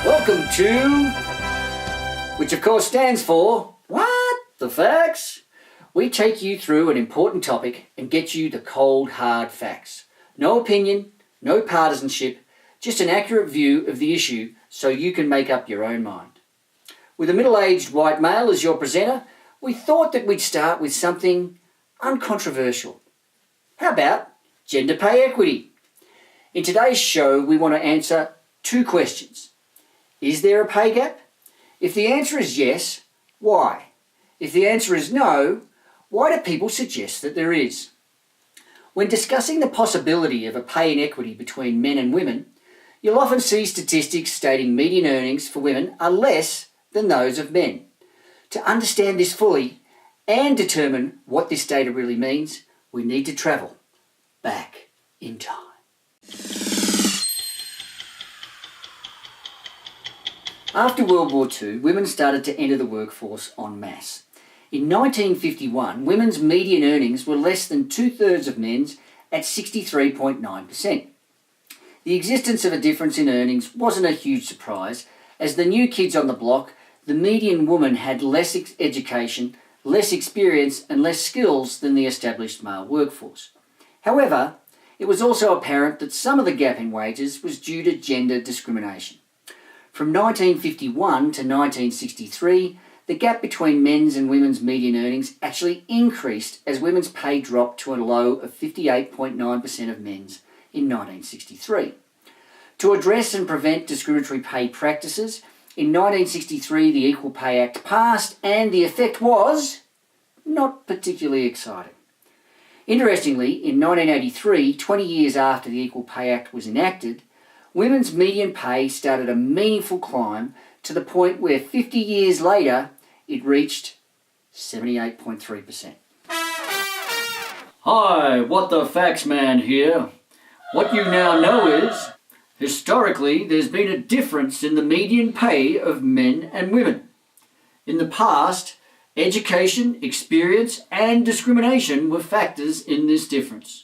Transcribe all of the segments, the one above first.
Welcome to, which of course stands for, what? The facts? We take you through an important topic and get you the cold, hard facts. No opinion, no partisanship, just an accurate view of the issue so you can make up your own mind. With a middle-aged white male as your presenter, we thought that we'd start with something uncontroversial. How about gender pay equity? In today's show, we want to answer two questions. Is there a pay gap? If the answer is yes, why? If the answer is no, why do people suggest that there is? When discussing the possibility of a pay inequity between men and women, you'll often see statistics stating median earnings for women are less than those of men. To understand this fully and determine what this data really means, we need to travel back in time. After World War II, women started to enter the workforce en masse. In 1951, women's median earnings were less than two-thirds of men's at 63.9%. The existence of a difference in earnings wasn't a huge surprise, as the new kids on the block, the median woman had less education, less experience and less skills than the established male workforce. However, it was also apparent that some of the gap in wages was due to gender discrimination. From 1951 to 1963, the gap between men's and women's median earnings actually increased as women's pay dropped to a low of 58.9% of men's in 1963. To address and prevent discriminatory pay practices, in 1963 the Equal Pay Act passed and the effect was not particularly exciting. Interestingly, in 1983, 20 years after the Equal Pay Act was enacted, women's median pay started a meaningful climb to the point where 50 years later it reached 78.3%. Hi, What the Facts Man here. What you now know is, historically, there's been a difference in the median pay of men and women. In the past, education, experience, and discrimination were factors in this difference.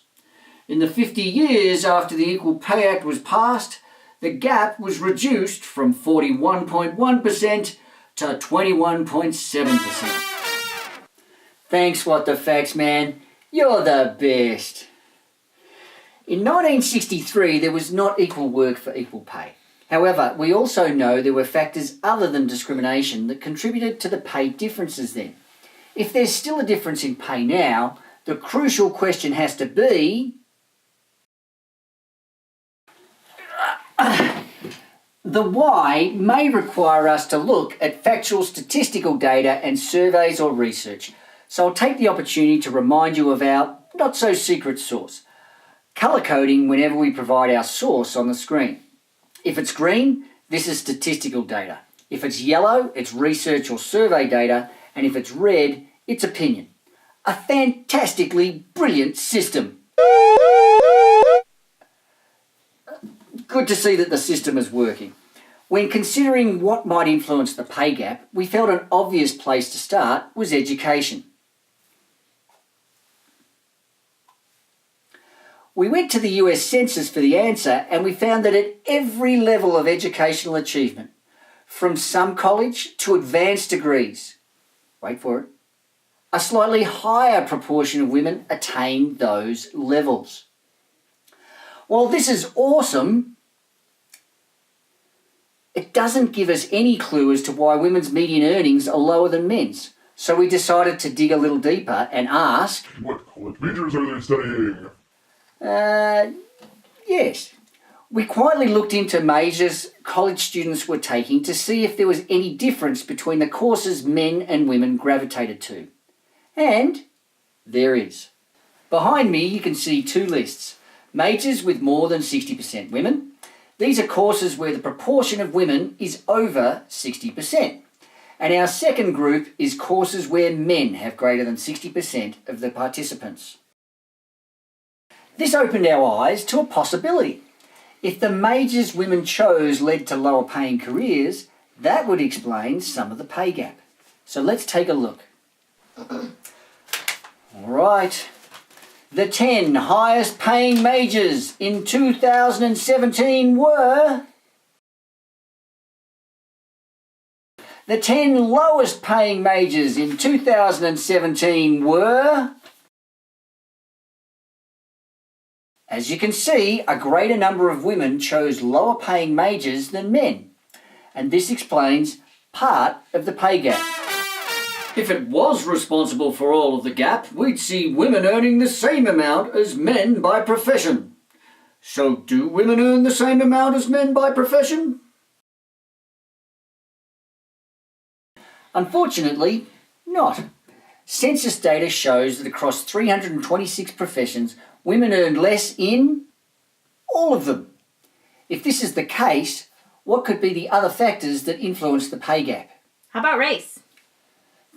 In the 50 years after the Equal Pay Act was passed, the gap was reduced from 41.1% to 21.7%. Thanks, What the Facts Man. You're the best. In 1963, there was not equal work for equal pay. However, we also know there were factors other than discrimination that contributed to the pay differences then. If there's still a difference in pay now, the crucial question has to be, the why may require us to look at factual statistical data and surveys or research. So I'll take the opportunity to remind you of our not-so-secret source. Colour coding whenever we provide our source on the screen. If it's green, this is statistical data. If it's yellow, it's research or survey data. And if it's red, it's opinion. A fantastically brilliant system. Good to see that the system is working. When considering what might influence the pay gap, we felt an obvious place to start was education. We went to the US Census for the answer and we found that at every level of educational achievement, from some college to advanced degrees, wait for it, a slightly higher proportion of women attain those levels. While this is awesome, it doesn't give us any clue as to why women's median earnings are lower than men's. So we decided to dig a little deeper and ask, what college majors are they studying? Yes. We quietly looked into majors college students were taking to see if there was any difference between the courses men and women gravitated to. And there is. Behind me you can see two lists. Majors with more than 60% women. These are courses where the proportion of women is over 60%. And our second group is courses where men have greater than 60% of the participants. This opened our eyes to a possibility. If the majors women chose led to lower paying careers, that would explain some of the pay gap. So let's take a look. All right. The 10 highest paying majors in 2017 were The 10 lowest paying majors in 2017 were... As you can see, a greater number of women chose lower paying majors than men, and this explains part of the pay gap. If it was responsible for all of the gap, we'd see women earning the same amount as men by profession. So do women earn the same amount as men by profession? Unfortunately, not. Census data shows that across 326 professions, women earned less in all of them. If this is the case, what could be the other factors that influence the pay gap? How about race?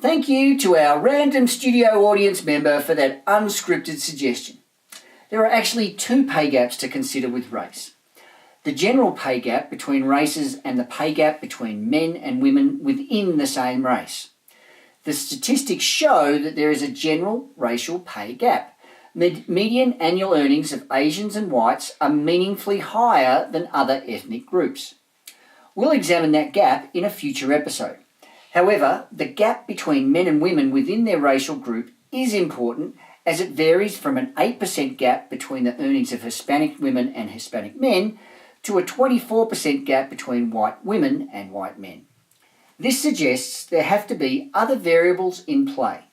Thank you to our random studio audience member for that unscripted suggestion. There are actually two pay gaps to consider with race. The general pay gap between races and the pay gap between men and women within the same race. The statistics show that there is a general racial pay gap. Median annual earnings of Asians and whites are meaningfully higher than other ethnic groups. We'll examine that gap in a future episode. However, the gap between men and women within their racial group is important as it varies from an 8% gap between the earnings of Hispanic women and Hispanic men to a 24% gap between white women and white men. This suggests there have to be other variables in play.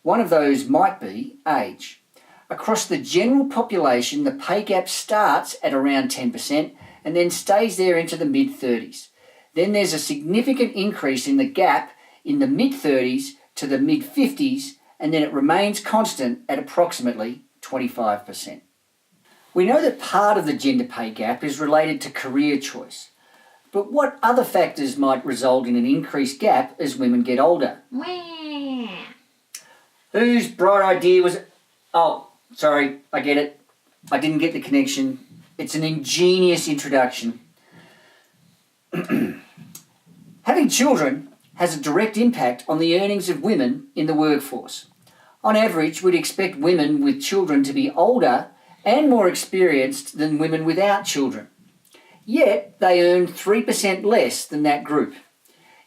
One of those might be age. Across the general population, the pay gap starts at around 10% and then stays there into the mid-30s. Then there's a significant increase in the gap in the mid-30s to the mid-50s, and then it remains constant at approximately 25%. We know that part of the gender pay gap is related to career choice, but what other factors might result in an increased gap as women get older? Whose bright idea was it? Oh, sorry, I get it. I didn't get the connection. It's an ingenious introduction. Having children has a direct impact on the earnings of women in the workforce. On average, we'd expect women with children to be older and more experienced than women without children. Yet, they earn 3% less than that group.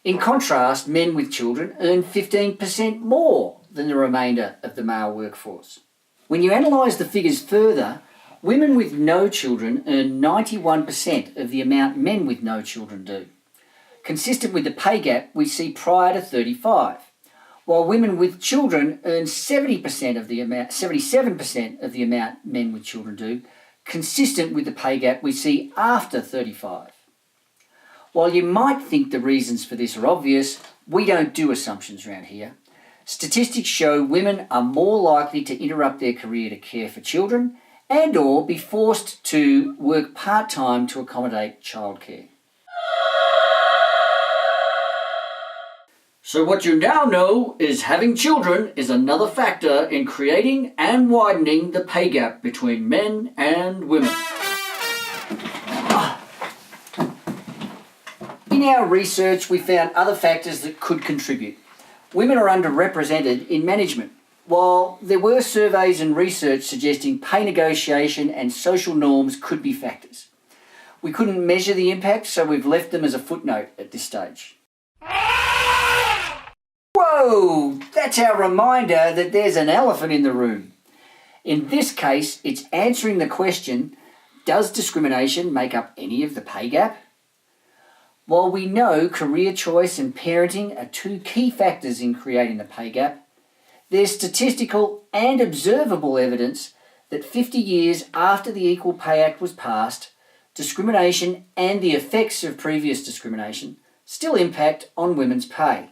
In contrast, men with children earn 15% more than the remainder of the male workforce. When you analyse the figures further, women with no children earn 91% of the amount men with no children do. Consistent with the pay gap we see prior to 35, while women with children earn 77% of the amount men with children do, consistent with the pay gap we see after 35. While you might think the reasons for this are obvious, we don't do assumptions around here. Statistics show women are more likely to interrupt their career to care for children and or be forced to work part-time to accommodate childcare. So what you now know is having children is another factor in creating and widening the pay gap between men and women. In our research, we found other factors that could contribute. Women are underrepresented in management. While there were surveys and research suggesting pay negotiation and social norms could be factors. We couldn't measure the impact, so we've left them as a footnote at this stage. Whoa! That's our reminder that there's an elephant in the room. In this case, it's answering the question, does discrimination make up any of the pay gap? While we know career choice and parenting are two key factors in creating the pay gap, there's statistical and observable evidence that 50 years after the Equal Pay Act was passed, discrimination and the effects of previous discrimination still impact on women's pay.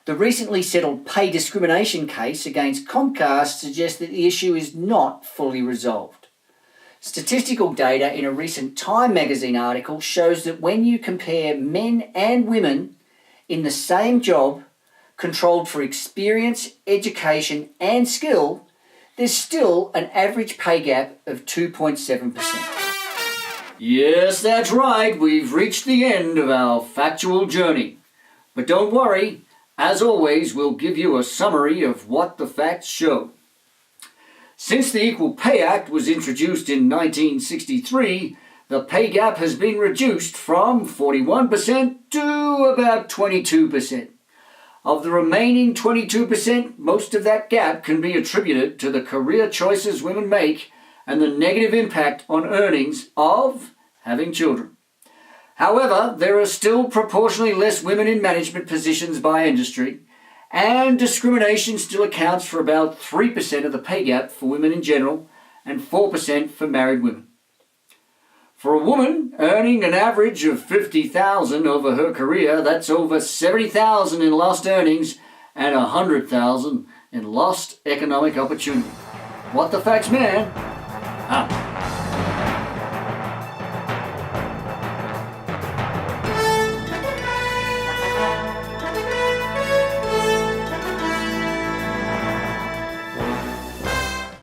The recently settled pay discrimination case against Comcast suggests that the issue is not fully resolved. Statistical data in a recent Time magazine article shows that when you compare men and women in the same job, controlled for experience, education and skill, there's still an average pay gap of 2.7%. Yes, that's right, we've reached the end of our factual journey. But don't worry, as always, we'll give you a summary of what the facts show. Since the Equal Pay Act was introduced in 1963, the pay gap has been reduced from 41% to about 22%. Of the remaining 22%, most of that gap can be attributed to the career choices women make and the negative impact on earnings of having children. However, there are still proportionally less women in management positions by industry, and discrimination still accounts for about 3% of the pay gap for women in general and 4% for married women. For a woman earning an average of $50,000 over her career, that's over $70,000 in lost earnings and $100,000 in lost economic opportunity. What the facts, man?